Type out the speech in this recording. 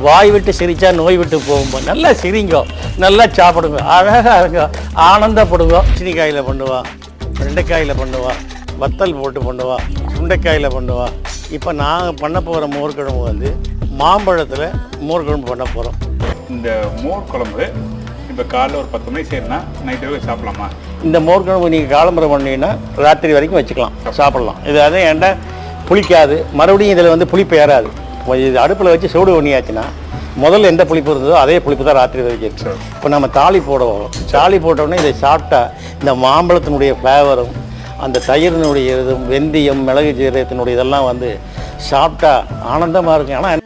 வாய் விட்டு சிரித்தா நோய் விட்டு போகும்போது நல்லா சிரிங்கோ, நல்லா சாப்பிடுங்க, அழகாக இருங்க, ஆனந்தப்படுங்க. சீனிக்காயில் பண்ணுவா, வெண்டைக்காயில் பண்ணுவா, வத்தல் போட்டு பண்ணுவா, சுண்டைக்காயில் பண்ணுவா. இப்போ நாங்கள் பண்ண போகிற மோர் குழம்பு வந்து மாம்பழத்தில் மோர் குழம்பு பண்ண போகிறோம். இந்த மோர் குழம்பு இப்போ காலைல ஒரு 10 மணி சரினா நைட்டு சாப்பிடலாமா? இந்த மோர் குழம்பு நீங்கள் காலம்பரை பண்ணிங்கன்னா ராத்திரி வரைக்கும் வச்சுக்கலாம், சாப்பிட்லாம். இது அதே ஏன்டா புளிக்காது, மறுபடியும் இதில் வந்து புளிப்பு ஏறாது. இது அடுப்பில் வச்சு சூடு பண்ணியாச்சுன்னா முதல்ல எந்த புளிப்பு இருந்ததோ அதே புளிப்பு தான் ராத்திரி வரைக்கும். இப்போ நம்ம தாளி போடுவோம், தாளி போட்டோடனே இதை சாப்பிட்டா இந்த மாம்பழத்தினுடைய ஃப்ளேவரும் அந்த தயிரினுடைய இதுவும் வெந்தயம் மிளகு ஜீரகத்தினுடைய இதெல்லாம் வந்து சாப்பிட்டா ஆனந்தமாக இருக்கும். ஆனால்